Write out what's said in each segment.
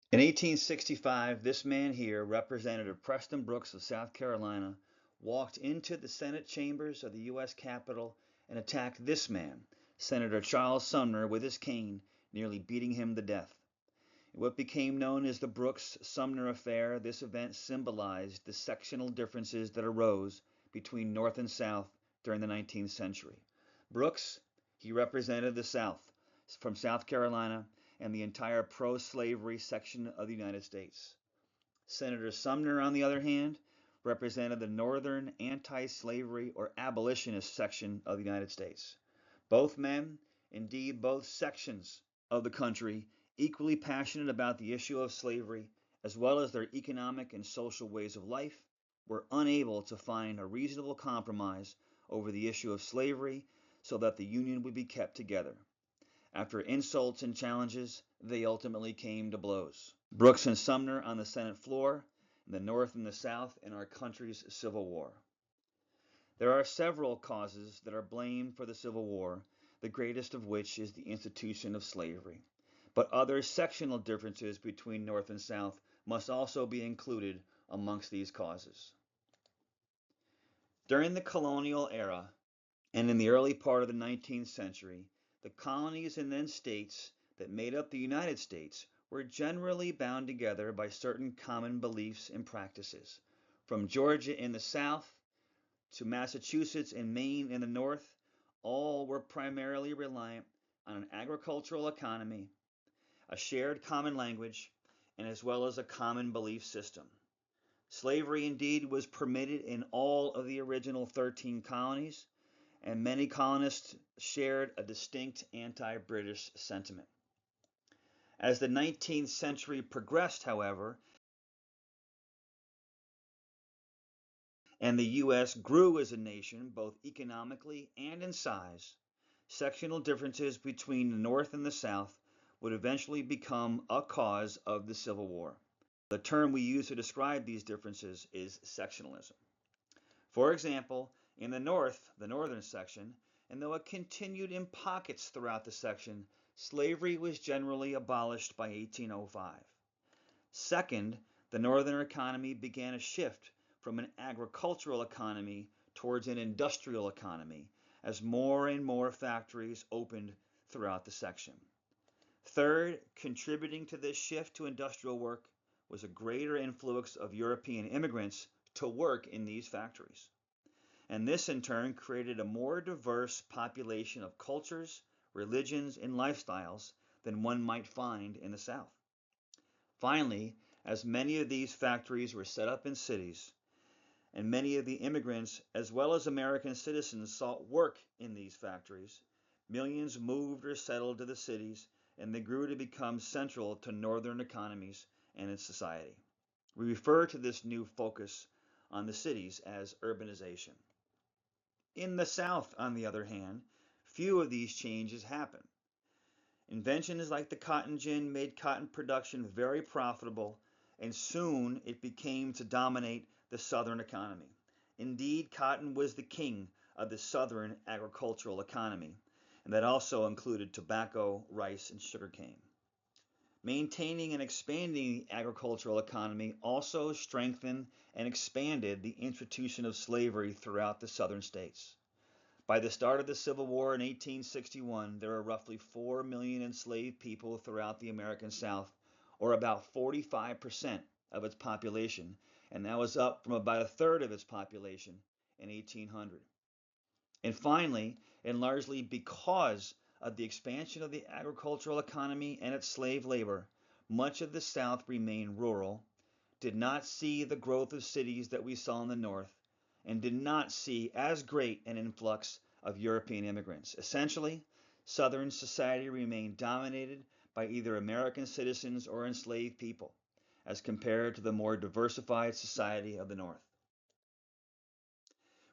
In 1865, this man here, Representative Preston Brooks of South Carolina, walked into the Senate chambers of the U.S. Capitol and attacked this man, Senator Charles Sumner, with his cane, nearly beating him to death. In what became known as the Brooks-Sumner Affair, this event symbolized the sectional differences that arose between North and South during the 19th century. Brooks, he represented the South, from South Carolina, and the entire pro-slavery section of the United States. Senator Sumner, on the other hand, represented the northern anti-slavery or abolitionist section of the United States. Both men, indeed both sections of the country, equally passionate about the issue of slavery, as well as their economic and social ways of life, were unable to find a reasonable compromise over the issue of slavery so that the Union would be kept together. After insults and challenges, they ultimately came to blows. Brooks and Sumner on the Senate floor, and the North and the South in our country's Civil War. There are several causes that are blamed for the Civil War, the greatest of which is the institution of slavery. But other sectional differences between North and South must also be included amongst these causes. During the colonial era and in the early part of the 19th century, the colonies and then states that made up the United States were generally bound together by certain common beliefs and practices. From Georgia in the south to Massachusetts and Maine in the north, all were primarily reliant on an agricultural economy, a shared common language, and as well as a common belief system. Slavery indeed was permitted in all of the original 13 colonies, and many colonists shared a distinct anti-British sentiment. As the 19th century progressed, however, and the U.S. grew as a nation both economically and in size, sectional differences between the North and the South would eventually become a cause of the Civil War. The term we use to describe these differences is sectionalism. For example, in the North, the northern section, and though it continued in pockets throughout the section, slavery was generally abolished by 1805. Second, the northern economy began a shift from an agricultural economy towards an industrial economy as more and more factories opened throughout the section. Third, contributing to this shift to industrial work was a greater influx of European immigrants to work in these factories. And this in turn created a more diverse population of cultures, religions, and lifestyles than one might find in the South. Finally, as many of these factories were set up in cities, and many of the immigrants as well as American citizens sought work in these factories, millions moved or settled to the cities, and they grew to become central to northern economies and its society. We refer to this new focus on the cities as urbanization. In the South, on the other hand, few of these changes happened. Inventions like the cotton gin made cotton production very profitable, and soon it became to dominate the Southern economy. Indeed, cotton was the king of the Southern agricultural economy, and that also included tobacco, rice, and sugarcane. Maintaining and expanding the agricultural economy also strengthened and expanded the institution of slavery throughout the Southern states. By the start of the Civil War in 1861, there were roughly 4 million enslaved people throughout the American South, or about 45% of its population, and that was up from about a third of its population in 1800. And finally, and largely because of the expansion of the agricultural economy and its slave labor, much of the South remained rural, did not see the growth of cities that we saw in the North, and did not see as great an influx of European immigrants. Essentially, Southern society remained dominated by either American citizens or enslaved people, as compared to the more diversified society of the North.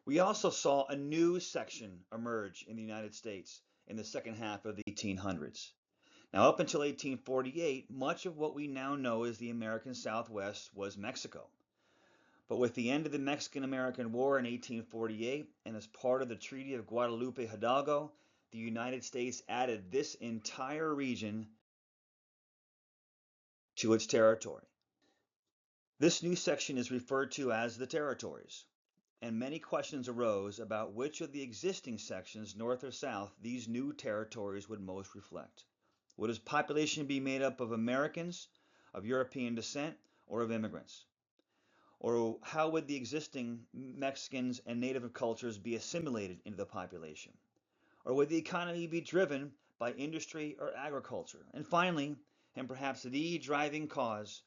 We also saw a new section emerge in the United States in the second half of the 1800s. Now, up until 1848, much of what we now know as the American Southwest was Mexico. But with the end of the Mexican-American War in 1848, and as part of the Treaty of Guadalupe Hidalgo, the United States added this entire region to its territory. This new section is referred to as the territories, and many questions arose about which of the existing sections, north or south, these new territories would most reflect. Would its population be made up of Americans, of European descent, or of immigrants? Or how would the existing Mexicans and native cultures be assimilated into the population? Or would the economy be driven by industry or agriculture? And finally, and perhaps the driving cause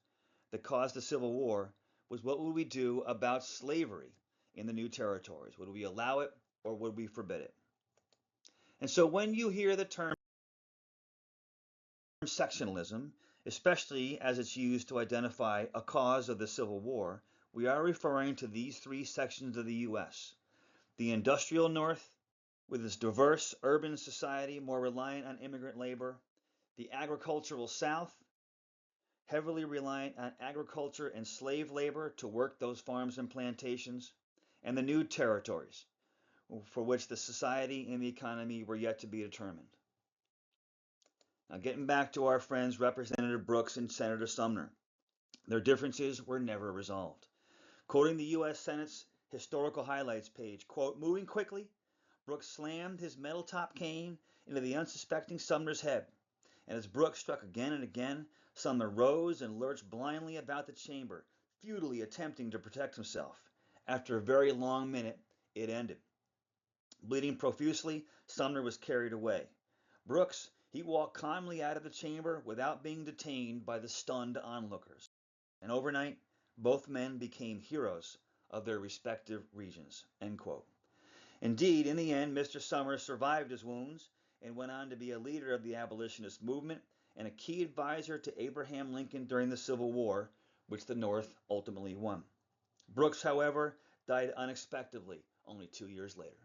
that caused the Civil War, was what would we do about slavery in the new territories? Would we allow it or would we forbid it? And so when you hear the term sectionalism, especially as it's used to identify a cause of the Civil War, we are referring to these three sections of the U.S. The industrial North, with its diverse urban society more reliant on immigrant labor, the agricultural South, heavily reliant on agriculture and slave labor to work those farms and plantations, and the new territories, for which the society and the economy were yet to be determined. Now, getting back to our friends Representative Brooks and Senator Sumner, their differences were never resolved. Quoting the U.S. Senate's Historical Highlights page, quote, moving quickly, Brooks slammed his metal top cane into the unsuspecting Sumner's head, and as Brooks struck again and again, Sumner rose and lurched blindly about the chamber, futilely attempting to protect himself. After a very long minute, it ended. Bleeding profusely, Sumner was carried away. Brooks, he walked calmly out of the chamber without being detained by the stunned onlookers. And overnight, both men became heroes of their respective regions. End quote. Indeed, in the end, Mr. Sumner survived his wounds and went on to be a leader of the abolitionist movement and a key advisor to Abraham Lincoln during the Civil War, which the North ultimately won. Brooks, however, died unexpectedly only 2 years later.